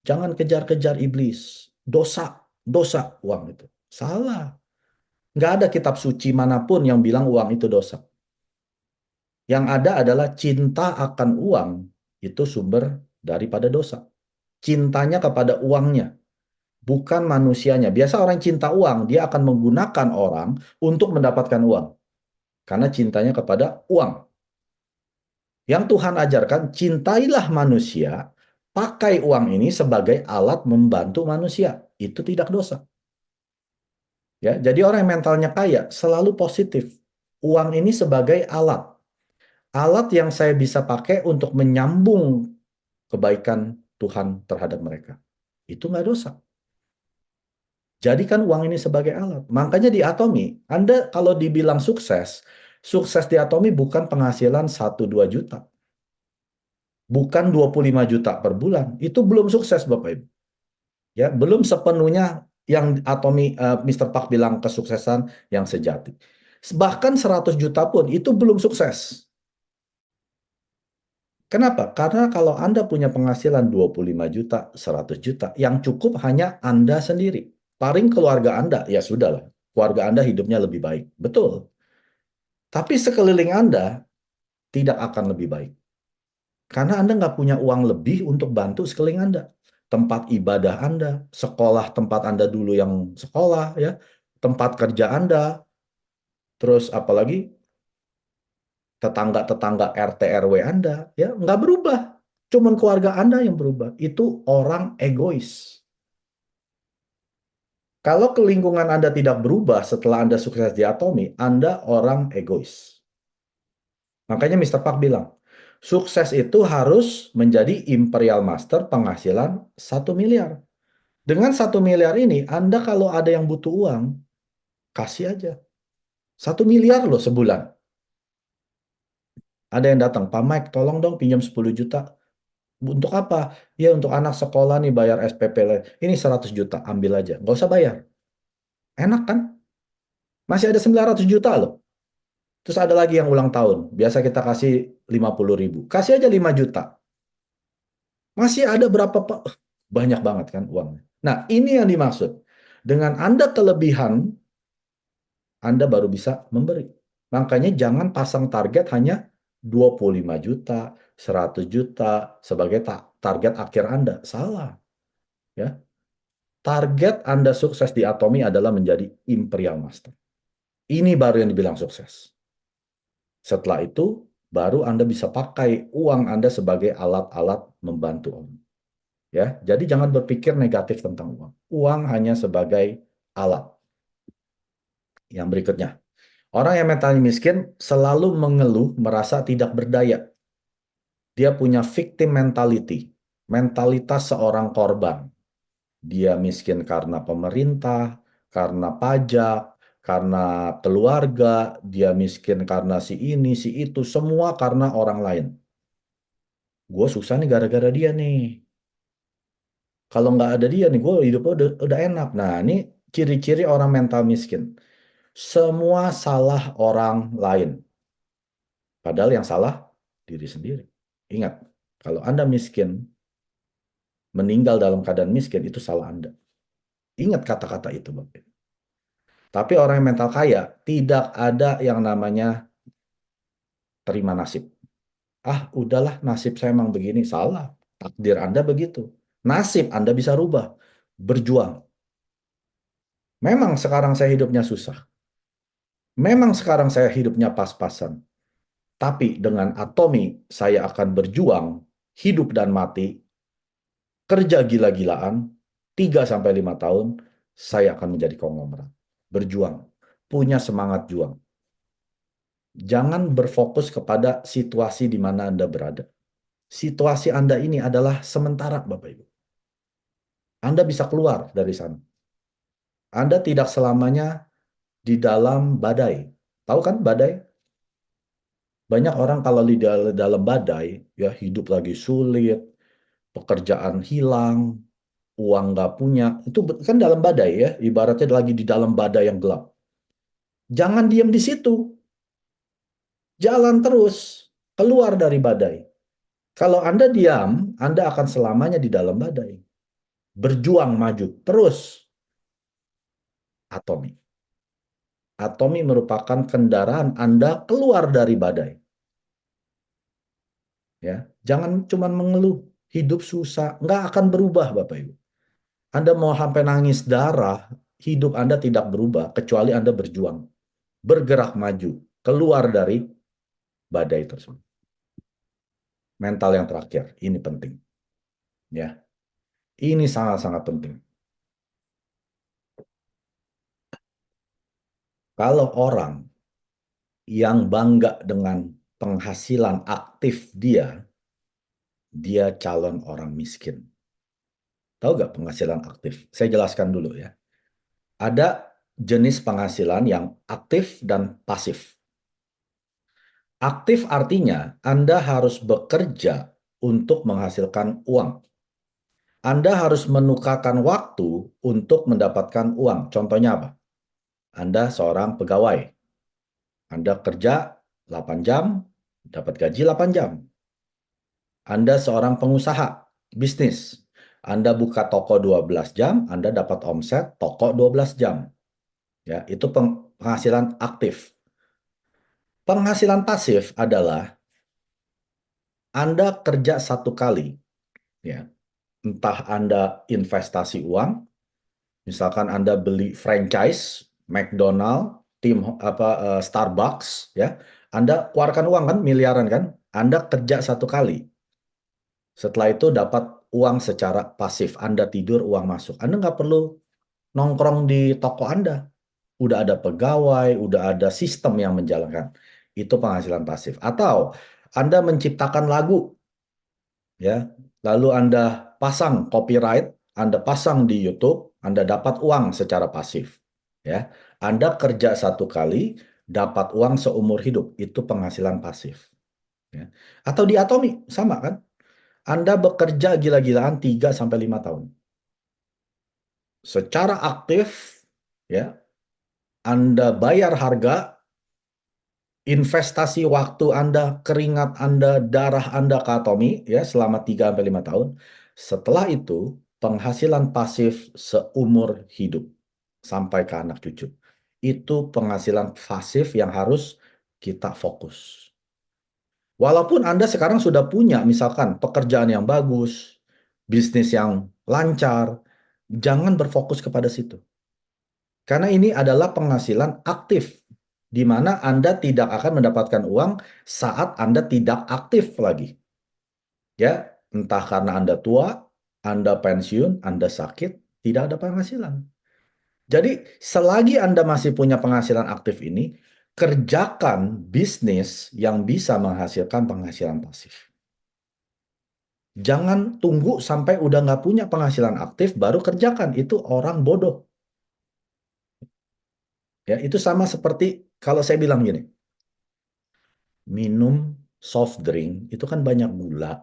Jangan kejar-kejar iblis. Dosa, dosa uang itu. Salah. Nggak ada kitab suci manapun yang bilang uang itu dosa. Yang ada adalah cinta akan uang itu sumber daripada dosa. Cintanya kepada uangnya, bukan manusianya. Biasa orang cinta uang, dia akan menggunakan orang untuk mendapatkan uang. Karena cintanya kepada uang. Yang Tuhan ajarkan, cintailah manusia, pakai uang ini sebagai alat membantu manusia. Itu tidak dosa. Ya, jadi orang yang mentalnya kaya selalu positif. Uang ini sebagai alat. Alat yang saya bisa pakai untuk menyambung kebaikan Tuhan terhadap mereka. Itu nggak dosa. Jadikan uang ini sebagai alat. Makanya di Atomi, Anda kalau dibilang sukses, sukses di Atomi bukan penghasilan 1-2 juta. Bukan 25 juta per bulan. Itu belum sukses, Bapak Ibu. Ya, belum sepenuhnya yang Atomi Mr. Park bilang kesuksesan yang sejati. Bahkan 100 juta pun itu belum sukses. Kenapa? Karena kalau Anda punya penghasilan 25 juta, 100 juta, yang cukup hanya Anda sendiri. Paling keluarga Anda, ya sudahlah. Keluarga Anda hidupnya lebih baik. Betul. Tapi sekeliling Anda tidak akan lebih baik. Karena Anda nggak punya uang lebih untuk bantu sekeliling Anda. Tempat ibadah Anda, sekolah tempat Anda dulu yang sekolah, ya, tempat kerja Anda, terus apalagi tetangga-tetangga RT RW Anda, ya nggak berubah. Cuman keluarga Anda yang berubah. Itu orang egois. Kalau ke lingkungan Anda tidak berubah setelah Anda sukses di Atomi, Anda orang egois. Makanya Mr. Park bilang, sukses itu harus menjadi Imperial Master penghasilan 1 miliar. Dengan 1 miliar ini, Anda kalau ada yang butuh uang, kasih aja. 1 miliar loh sebulan. Ada yang datang, Pak Mike, tolong dong pinjam 10 juta. Untuk apa? Ya untuk anak sekolah nih bayar SPP. Ini 100 juta, ambil aja. Nggak usah bayar. Enak kan? Masih ada 900 juta loh. Terus ada lagi yang ulang tahun. Biasa kita kasih 50 ribu. Kasih aja 5 juta. Masih ada berapa, Pak? Banyak banget kan uangnya. Nah, ini yang dimaksud. Dengan Anda kelebihan, Anda baru bisa memberi. Makanya jangan pasang target hanya 25 juta, 100 juta sebagai target akhir Anda. Salah, ya. Target Anda sukses di Atomi adalah menjadi Imperial Master. Ini baru yang dibilang sukses. Setelah itu, baru Anda bisa pakai uang Anda sebagai alat-alat membantu orang. Ya, jadi jangan berpikir negatif tentang uang. Uang hanya sebagai alat. Yang berikutnya, orang yang mentalnya miskin selalu mengeluh, merasa tidak berdaya. Dia punya victim mentality, mentalitas seorang korban. Dia miskin karena pemerintah, karena pajak, karena keluarga, dia miskin karena si ini, si itu, semua karena orang lain. Gue susah nih gara-gara dia nih. Kalau nggak ada dia nih, gue hidupnya udah enak. Nah, ini ciri-ciri orang mental miskin. Semua salah orang lain. Padahal yang salah diri sendiri. Ingat, kalau Anda miskin, meninggal dalam keadaan miskin, itu salah Anda. Ingat kata-kata itu, Bapak. Tapi orang yang mental kaya, tidak ada yang namanya terima nasib. Ah, udahlah, nasib saya emang begini. Salah. Takdir Anda begitu. Nasib Anda bisa rubah. Berjuang. Memang sekarang saya hidupnya susah. Memang sekarang saya hidupnya pas-pasan. Tapi dengan Atomi, saya akan berjuang, hidup dan mati, kerja gila-gilaan, 3 sampai 5 tahun, saya akan menjadi konglomerat. Berjuang. Punya semangat juang. Jangan berfokus kepada situasi di mana Anda berada. Situasi Anda ini adalah sementara, Bapak Ibu. Anda bisa keluar dari sana. Anda tidak selamanya di dalam badai. Tahu kan badai? Banyak orang kalau di dalam badai, ya hidup lagi sulit, pekerjaan hilang, uang nggak punya. Itu kan dalam badai ya, ibaratnya lagi di dalam badai yang gelap. Jangan diam di situ. Jalan terus, keluar dari badai. Kalau Anda diam, Anda akan selamanya di dalam badai. Berjuang maju terus. Atomi. Atomi merupakan kendaraan Anda keluar dari badai. Ya, jangan cuma mengeluh, hidup susah, nggak akan berubah, Bapak Ibu. Anda mau sampai nangis darah, hidup Anda tidak berubah kecuali Anda berjuang, bergerak maju, keluar dari badai tersebut. Mental yang terakhir, ini penting. Ya, ini sangat-sangat penting. Kalau orang yang bangga dengan penghasilan aktif dia, dia calon orang miskin. Tahu nggak penghasilan aktif? Saya jelaskan dulu ya. Ada jenis penghasilan yang aktif dan pasif. Aktif artinya Anda harus bekerja untuk menghasilkan uang. Anda harus menukarkan waktu untuk mendapatkan uang. Contohnya apa? Anda seorang pegawai. Anda kerja 8 jam, dapat gaji 8 jam. Anda seorang pengusaha, bisnis. Anda buka toko 12 jam, Anda dapat omset toko 12 jam. Ya, itu penghasilan aktif. Penghasilan pasif adalah Anda kerja satu kali, ya. Entah Anda investasi uang, misalkan Anda beli franchise McDonald, Starbucks, ya. Anda keluarkan uang kan miliaran kan? Anda kerja satu kali. Setelah itu dapat uang secara pasif. Anda tidur, uang masuk. Anda nggak perlu nongkrong di toko Anda. Udah ada pegawai, udah ada sistem yang menjalankan. Itu penghasilan pasif. Atau Anda menciptakan lagu, ya, lalu Anda pasang copyright, Anda pasang di YouTube, Anda dapat uang secara pasif. Ya, Anda kerja satu kali, dapat uang seumur hidup. Itu penghasilan pasif. Ya. Atau di Atomi, sama kan? Anda bekerja gila-gilaan 3 sampai 5 tahun. Secara aktif, ya, Anda bayar harga, investasi waktu Anda, keringat Anda, darah Anda ke Atomi ya selama 3 sampai 5 tahun. Setelah itu penghasilan pasif seumur hidup sampai ke anak cucu. Itu penghasilan pasif yang harus kita fokus. Walaupun Anda sekarang sudah punya misalkan pekerjaan yang bagus, bisnis yang lancar, jangan berfokus kepada situ. Karena ini adalah penghasilan aktif, di mana Anda tidak akan mendapatkan uang saat Anda tidak aktif lagi. Ya, entah karena Anda tua, Anda pensiun, Anda sakit, tidak ada penghasilan. Jadi, selagi Anda masih punya penghasilan aktif ini, kerjakan bisnis yang bisa menghasilkan penghasilan pasif. Jangan tunggu sampai udah nggak punya penghasilan aktif, baru kerjakan. Itu orang bodoh. Ya, itu sama seperti kalau saya bilang gini, minum soft drink itu kan banyak gula.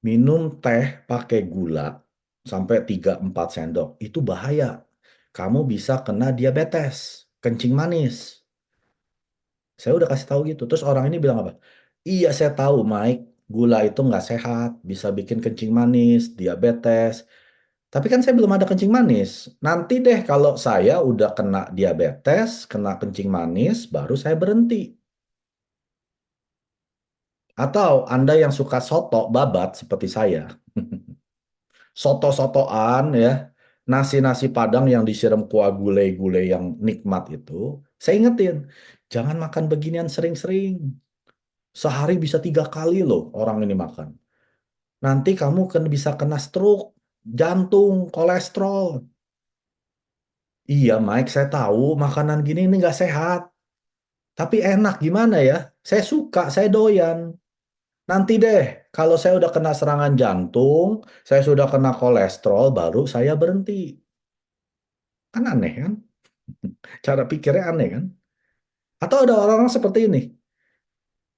Minum teh pakai gula sampai 3-4 sendok itu bahaya. Kamu bisa kena diabetes, kencing manis. Saya udah kasih tahu gitu. Terus orang ini bilang apa? Iya saya tahu Mike, gula itu nggak sehat, bisa bikin kencing manis, diabetes. Tapi kan saya belum ada kencing manis. Nanti deh kalau saya udah kena diabetes, kena kencing manis, baru saya berhenti. Atau Anda yang suka soto babat seperti saya, soto-sotoan ya, nasi-nasi Padang yang disiram kuah gulai-gulai yang nikmat itu, saya ingetin, jangan makan beginian sering-sering. Sehari bisa 3 kali loh orang ini makan. Nanti kamu kan bisa kena stroke, jantung, kolesterol. Iya Mike, saya tahu makanan gini ini nggak sehat. Tapi enak gimana ya? Saya suka, saya doyan. Nanti deh, kalau saya udah kena serangan jantung, saya sudah kena kolesterol, baru saya berhenti. Kan aneh kan? Cara pikirnya aneh kan? Atau ada orang-orang seperti ini.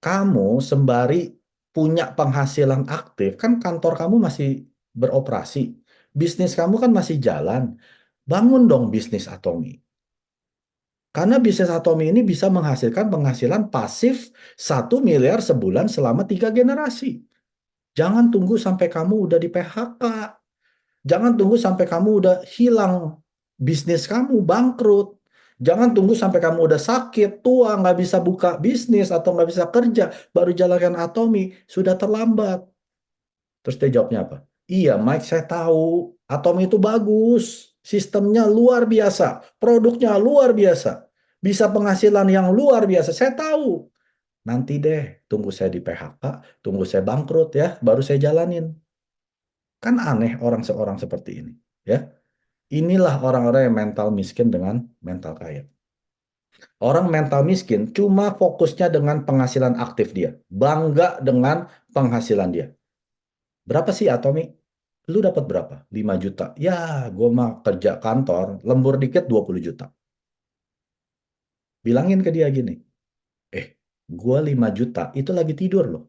Kamu sembari punya penghasilan aktif, kan kantor kamu masih beroperasi. Bisnis kamu kan masih jalan. Bangun dong bisnis Atomi. Karena bisnis Atomi ini bisa menghasilkan penghasilan pasif 1 miliar sebulan selama 3 generasi. Jangan tunggu sampai kamu udah di PHK. Jangan tunggu sampai kamu udah hilang bisnis kamu, bangkrut. Jangan tunggu sampai kamu udah sakit, tua, nggak bisa buka bisnis atau nggak bisa kerja, baru jalankan Atomi, sudah terlambat. Terus dia jawabnya apa? Iya, Mike, saya tahu. Atomi itu bagus. Sistemnya luar biasa. Produknya luar biasa. Bisa penghasilan yang luar biasa. Saya tahu. Nanti deh, tunggu saya di PHK, tunggu saya bangkrut ya, baru saya jalanin. Kan aneh orang seorang seperti ini. Ya, inilah orang-orang yang mental miskin dengan mental kaya. Orang mental miskin cuma fokusnya dengan penghasilan aktif dia. Bangga dengan penghasilan dia. Berapa sih Atomi? Lu dapat berapa? 5 juta. Ya, gue mah kerja kantor, lembur dikit 20 juta. Bilangin ke dia gini, eh, gue 5 juta, itu lagi tidur loh.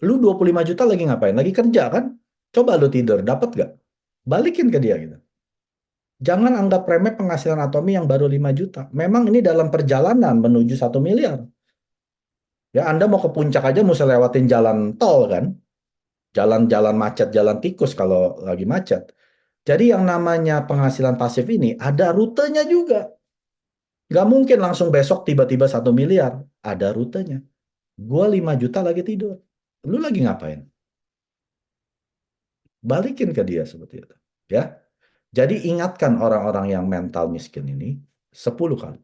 Lu 25 juta lagi ngapain? Lagi kerja kan? Coba lu tidur, dapat gak? Balikin ke dia gitu. Jangan anggap remeh penghasilan Atomi yang baru 5 juta. Memang ini dalam perjalanan menuju 1 miliar. Ya, Anda mau ke puncak aja mesti lewatin jalan tol kan? Jalan-jalan macet, jalan tikus kalau lagi macet. Jadi yang namanya penghasilan pasif ini ada rutenya juga. Nggak mungkin langsung besok tiba-tiba 1 miliar. Ada rutenya. Gua 5 juta lagi tidur. Lu lagi ngapain? Balikin ke dia seperti itu. Ya. Jadi ingatkan orang-orang yang mental miskin ini 10 kali.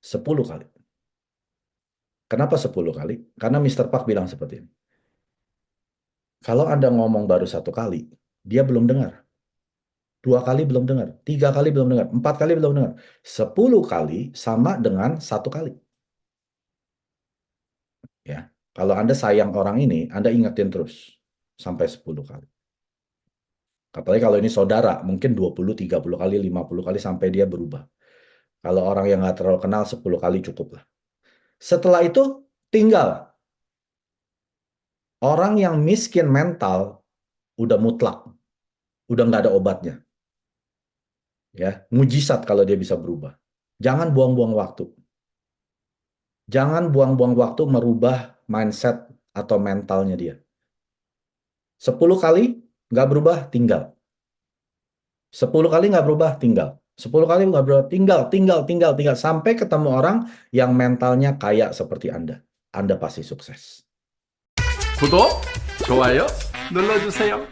10 kali. Kenapa 10 kali? Karena Mister Park bilang seperti ini. Kalau Anda ngomong baru 1 kali, dia belum dengar. 2 kali belum dengar. 3 kali belum dengar. 4 kali belum dengar. 10 kali sama dengan 1 kali. Ya. Kalau Anda sayang orang ini, Anda ingetin terus. Sampai 10 kali. Apalagi kalau ini saudara, mungkin 20, 30 kali, 50 kali sampai dia berubah. Kalau orang yang nggak terlalu kenal, 10 kali cukup lah. Setelah itu, tinggal. Orang yang miskin mental, udah mutlak. Udah nggak ada obatnya. Ya, mujizat kalau dia bisa berubah. Jangan buang-buang waktu. Jangan buang-buang waktu merubah mindset atau mentalnya dia. 10 kali nggak berubah, tinggal. 10 kali nggak berubah, tinggal. 10 kali nggak berubah, tinggal. Sampai ketemu orang yang mentalnya kayak seperti Anda. Anda pasti sukses. 구독, 좋아요 눌러주세요.